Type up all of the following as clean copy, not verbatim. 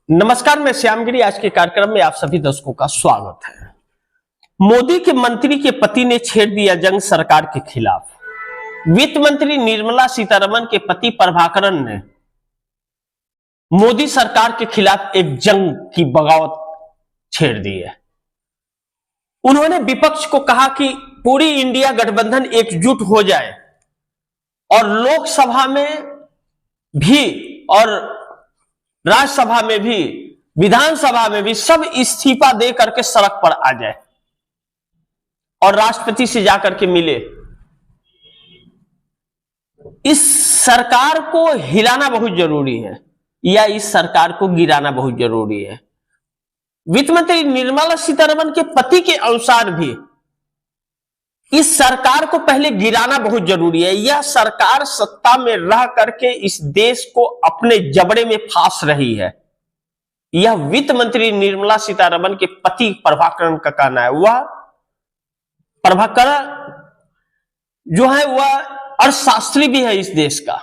नमस्कार, मैं श्यामगिरी। आज के कार्यक्रम में आप सभी दर्शकों का स्वागत है। मोदी के मंत्री के पति ने छेड़ दिया जंग सरकार के खिलाफ। वित्त मंत्री निर्मला सीतारमण के पति प्रभाकरन ने मोदी सरकार के खिलाफ एक जंग की बगावत छेड़ दी है। उन्होंने विपक्ष को कहा कि पूरी इंडिया गठबंधन एकजुट हो जाए और लोकसभा में भी और राज्यसभा में भी, विधानसभा में भी सब इस्तीफा दे करके सड़क पर आ जाए और राष्ट्रपति से जाकर के मिले। इस सरकार को हिलाना बहुत जरूरी है या इस सरकार को गिराना बहुत जरूरी है। वित्त मंत्री निर्मला सीतारमण के पति के अनुसार भी इस सरकार को पहले गिराना बहुत जरूरी है। यह सरकार सत्ता में रह करके इस देश को अपने जबड़े में फांस रही है। यह वित्त मंत्री निर्मला सीतारमण के पति प्रभाकरन का कहना है। वह प्रभाकरन जो है वह अर्थशास्त्री भी है इस देश का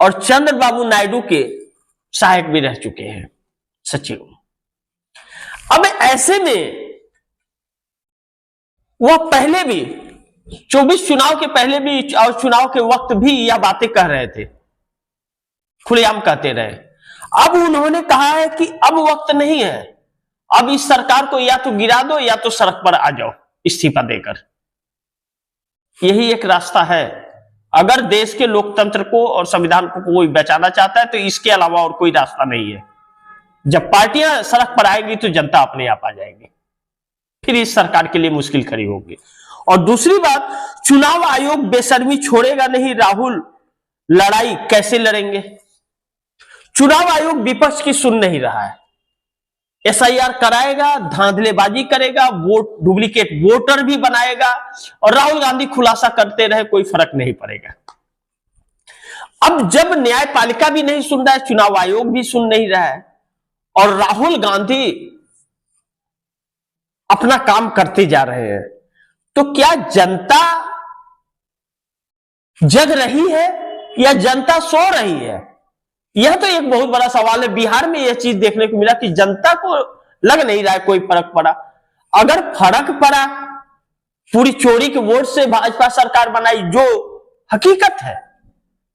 और चंद्रबाबू नायडू के सहायक भी रह चुके हैं, सचिव। अब ऐसे में वह पहले भी 24 चुनाव के पहले भी और चुनाव के वक्त भी यह बातें कह रहे थे, खुलेआम कहते रहे। अब उन्होंने कहा है कि अब वक्त नहीं है, अब इस सरकार को या तो गिरा दो या तो सड़क पर आ जाओ इस्तीफा देकर। यही एक रास्ता है। अगर देश के लोकतंत्र को और संविधान को कोई बचाना चाहता है तो इसके अलावा और कोई रास्ता नहीं है। जब पार्टियां सड़क पर आएंगी तो जनता अपने आप आ जाएगी, फिर इस सरकार के लिए मुश्किल खड़ी होगी। और दूसरी बात, चुनाव आयोग बेशर्मी छोड़ेगा नहीं। राहुल लड़ाई कैसे लड़ेंगे? चुनाव आयोग विपक्ष की सुन नहीं रहा है। एसआईआर कराएगा, धांधलेबाजी करेगा, वोट डुप्लीकेट वोटर भी बनाएगा और राहुल गांधी खुलासा करते रहे, कोई फर्क नहीं पड़ेगा। अब जब न्यायपालिका भी नहीं सुन रहा है, चुनाव आयोग भी सुन नहीं रहा है और राहुल गांधी अपना काम करते जा रहे हैं, तो क्या जनता जग रही है या जनता सो रही है? यह तो एक बहुत बड़ा सवाल है। बिहार में यह चीज देखने को मिला कि जनता को लग नहीं रहा है कोई फर्क पड़ा। अगर फर्क पड़ा, पूरी चोरी के वोट से भाजपा सरकार बनाई, जो हकीकत है,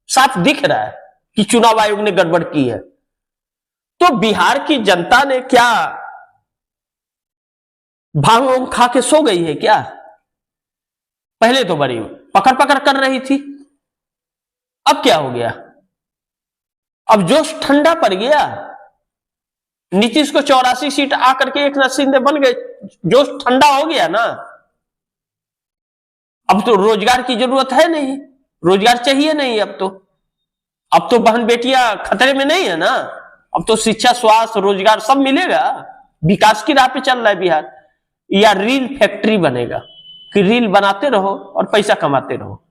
साफ दिख रहा है कि चुनाव आयोग ने गड़बड़ की है, तो बिहार की जनता ने क्या भांग वांग खा के सो गई है क्या? पहले तो बड़ी पकड़ पकड़ कर रही थी, अब क्या हो गया? अब जोश ठंडा पड़ गया। नीतीश को 84 सीट आकर के एक शिंदे बन गए, जोश ठंडा हो गया ना। अब तो रोजगार की जरूरत है नहीं, रोजगार चाहिए नहीं। अब तो बहन बेटियां खतरे में नहीं है ना। अब तो शिक्षा, स्वास्थ्य, रोजगार सब मिलेगा। विकास की राह पे चल रहा है बिहार। या रील फैक्ट्री बनेगा कि रील बनाते रहो और पैसा कमाते रहो।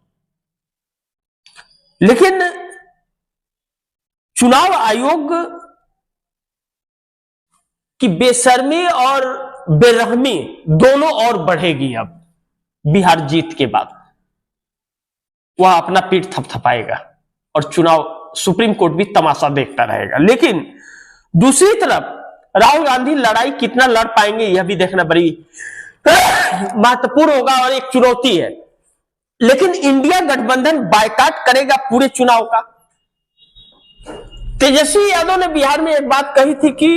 लेकिन चुनाव आयोग की बेशर्मी और बेरहमी दोनों और बढ़ेगी। अब बिहार जीत के बाद वह अपना पीठ थपथपाएगा और चुनाव सुप्रीम कोर्ट भी तमाशा देखता रहेगा। लेकिन दूसरी तरफ राहुल गांधी लड़ाई कितना लड़ पाएंगे यह भी देखना बड़ी महत्वपूर्ण होगा और एक चुनौती है। लेकिन इंडिया गठबंधन बायकॉट करेगा पूरे चुनाव का। तेजस्वी यादव ने बिहार में एक बात कही थी कि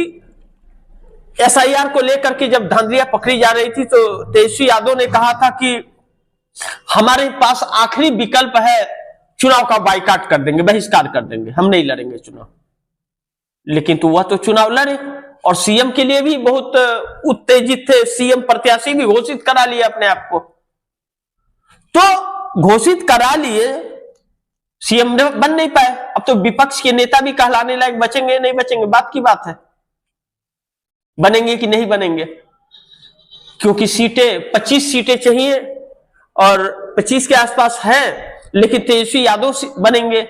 एसआईआर को लेकर के जब धांधलियां पकड़ी जा रही थी तो तेजस्वी यादव ने कहा था कि हमारे पास आखिरी विकल्प है, चुनाव का बायकॉट कर देंगे, बहिष्कार कर देंगे, हम नहीं लड़ेंगे चुनाव। लेकिन तो वह तो चुनाव लड़े और सीएम के लिए भी बहुत उत्तेजित थे। सीएम प्रत्याशी भी घोषित करा लिए अपने आप को, तो घोषित करा लिए, सीएम बन नहीं पाए। अब तो विपक्ष के नेता भी कहलाने लायक बचेंगे नहीं बचेंगे, बात की बात है। बनेंगे कि नहीं बनेंगे, क्योंकि सीटें 25 सीटें चाहिए और 25 के आसपास है। लेकिन तेजस्वी यादव बनेंगे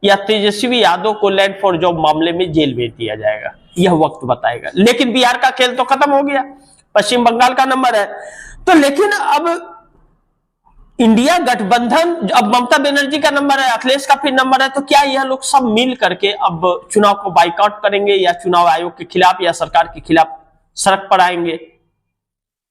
या तेजस्वी यादव को लैंड फॉर जॉब मामले में जेल भेज दिया जाएगा, यह वक्त बताएगा। लेकिन बिहार का खेल तो खत्म हो गया, पश्चिम बंगाल का नंबर है। तो लेकिन अब इंडिया गठबंधन, अब ममता बनर्जी का नंबर है, अखिलेश का फिर नंबर है, तो क्या यह लोग सब मिल करके अब चुनाव को बाइकआउट करेंगे या चुनाव आयोग के खिलाफ या सरकार के खिलाफ सड़क पर आएंगे?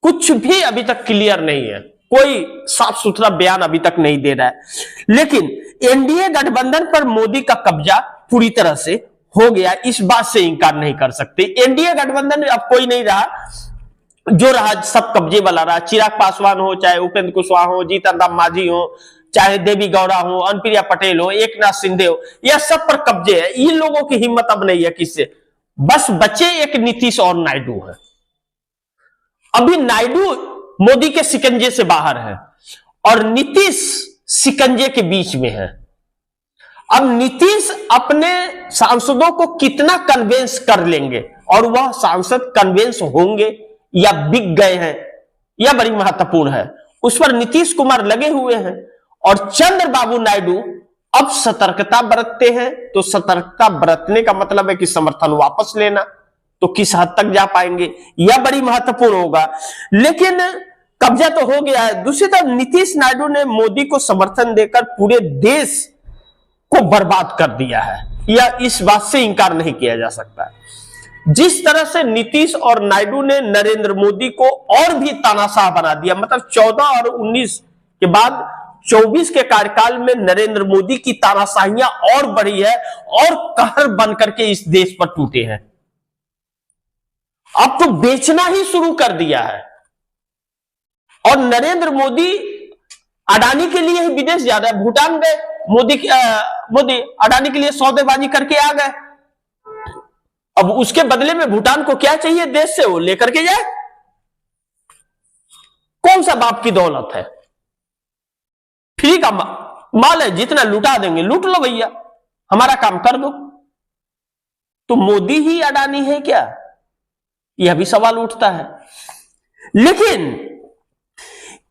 कुछ भी अभी तक क्लियर नहीं है, कोई साफ सुथरा बयान अभी तक नहीं दे रहा है। लेकिन एनडीए गठबंधन पर मोदी का कब्जा पूरी तरह से हो गया, इस बात से इंकार नहीं कर सकते। एनडीए गठबंधन अब कोई नहीं रहा, जो रहा सब कब्जे वाला रहा। चिराग पासवान हो, चाहे उपेंद्र कुशवाहा हो, जीतन राम मांझी हो, चाहे देवी गौड़ा हो, अनुप्रिया पटेल हो, एकनाथ शिंदे हो, यह सब पर कब्जे है। इन लोगों की हिम्मत अब नहीं है किससे, बस बचे एक नीतीश और नायडू है। अभी नायडू मोदी के शिकंजे से बाहर है और नीतीश शिकंजे के बीच में है। अब नीतीश अपने सांसदों को कितना कन्वेंस कर लेंगे और वह सांसद कन्वेंस होंगे या बिक गए हैं, यह बड़ी महत्वपूर्ण है। उस पर नीतीश कुमार लगे हुए हैं और चंद्रबाबू नायडू अब सतर्कता बरतते हैं। तो सतर्कता बरतने का मतलब है कि समर्थन वापस लेना, तो किस हद तक जा पाएंगे यह बड़ी महत्वपूर्ण होगा। लेकिन कब्जा तो हो गया है। दूसरी तरफ नीतीश नायडू ने मोदी को समर्थन देकर पूरे देश को बर्बाद कर दिया है, यह इस बात से इंकार नहीं किया जा सकता। जिस तरह से नीतीश और नायडू ने नरेंद्र मोदी को और भी तानाशाह बना दिया, मतलब 14 और 19 के बाद 24 के कार्यकाल में नरेंद्र मोदी की तानाशाहियां और बढ़ी है और कहर बनकर के इस देश पर टूटे हैं। अब तो बेचना ही शुरू कर दिया है और नरेंद्र मोदी अडानी के लिए ही विदेश जा रहा है। भूटान गए, मोदी अडानी के लिए सौदेबाजी करके आ गए। अब उसके बदले में भूटान को क्या चाहिए देश से, वो लेकर के जाए। कौन सा बाप की दौलत है, फ्री का माल है, जितना लुटा देंगे लूट लो भैया, हमारा काम कर दो। तो मोदी ही अडानी है क्या, यह भी सवाल उठता है। लेकिन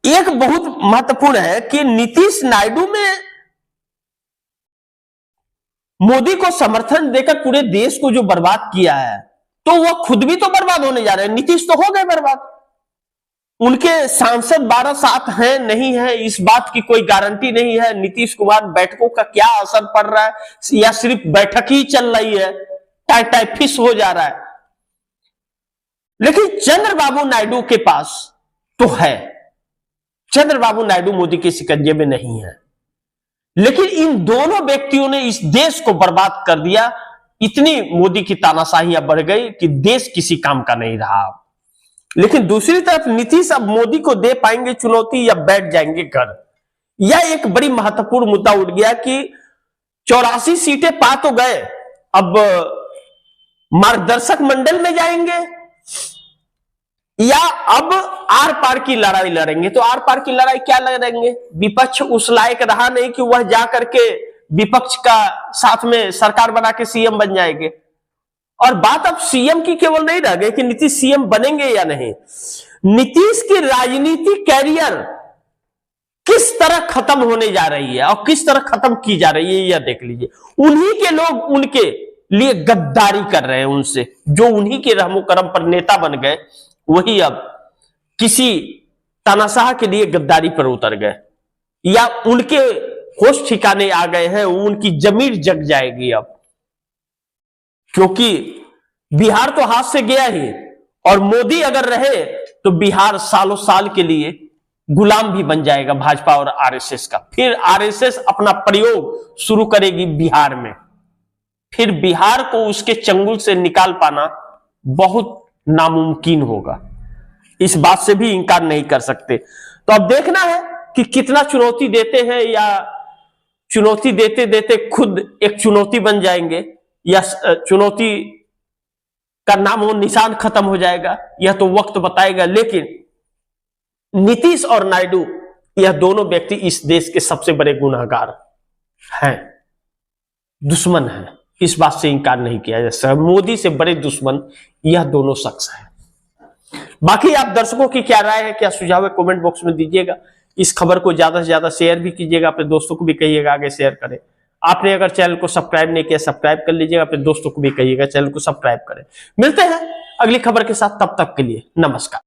एक बहुत महत्वपूर्ण है कि नीतीश नायडू में मोदी को समर्थन देकर पूरे देश को जो बर्बाद किया है, तो वह खुद भी तो बर्बाद होने जा रहे हैं। नीतीश तो हो गए बर्बाद, उनके सांसद 12 साथ हैं नहीं है, इस बात की कोई गारंटी नहीं है। नीतीश कुमार बैठकों का क्या असर पड़ रहा है, या सिर्फ बैठक ही चल रही है, टाई फिश हो जा रहा है। लेकिन चंद्रबाबू नायडू के पास तो है, चंद्रबाबू नायडू मोदी के शिकंजे में नहीं है। लेकिन इन दोनों व्यक्तियों ने इस देश को बर्बाद कर दिया। इतनी मोदी की तानाशाहियां बढ़ गई कि देश किसी काम का नहीं रहा। लेकिन दूसरी तरफ नीतीश अब मोदी को दे पाएंगे चुनौती या बैठ जाएंगे घर, यह एक बड़ी महत्वपूर्ण मुद्दा उठ गया कि 84 सीटें पा तो गए, अब मार्गदर्शक मंडल में जाएंगे या अब आर पार की लड़ाई लड़ेंगे। तो आर पार की लड़ाई क्या लड़ेंगे, विपक्ष उस लायक रहा नहीं कि वह जाकर के विपक्ष का साथ में सरकार बना के सीएम बन जाएंगे। और बात अब सीएम की केवल नहीं रह गई कि नीतीश सीएम बनेंगे या नहीं, नीतीश की राजनीति कैरियर किस तरह खत्म होने जा रही है और किस तरह खत्म की जा रही है, यह देख लीजिए। उन्हीं के लोग उनके लिए गद्दारी कर रहे हैं उनसे, जो उन्हीं के रहमो करम पर नेता बन गए, वही अब किसी तानाशाह के लिए गद्दारी पर उतर गए या उनके होश ठिकाने आ गए हैं, उनकी जमीर जग जाएगी अब। क्योंकि बिहार तो हाथ से गया ही, और मोदी अगर रहे तो बिहार सालों साल के लिए गुलाम भी बन जाएगा भाजपा और आरएसएस का। फिर आरएसएस अपना प्रयोग शुरू करेगी बिहार में, फिर बिहार को उसके चंगुल से निकाल पाना बहुत नामुमकिन होगा। इस बात से भी इंकार नहीं कर सकते। तो अब देखना है कि कितना चुनौती देते हैं, या चुनौती देते देते खुद एक चुनौती बन जाएंगे, या चुनौती का नाम और निशान खत्म हो जाएगा, यह तो वक्त बताएगा। लेकिन नीतीश और नायडू, यह दोनों व्यक्ति इस देश के सबसे बड़े गुनहगार हैं, दुश्मन हैं, इस बात से इंकार नहीं किया जा सकता। मोदी से बड़े दुश्मन यह दोनों शख्स हैं। बाकी आप दर्शकों की क्या राय है, क्या सुझाव है, कमेंट बॉक्स में दीजिएगा। इस खबर को ज्यादा से ज्यादा शेयर भी कीजिएगा, अपने दोस्तों को भी कहिएगा आगे शेयर करें। आपने अगर चैनल को सब्सक्राइब नहीं किया, सब्सक्राइब कर लीजिएगा, अपने दोस्तों को भी कहिएगा चैनल को सब्सक्राइब करें। मिलते हैं अगली खबर के साथ, तब तक के लिए नमस्कार।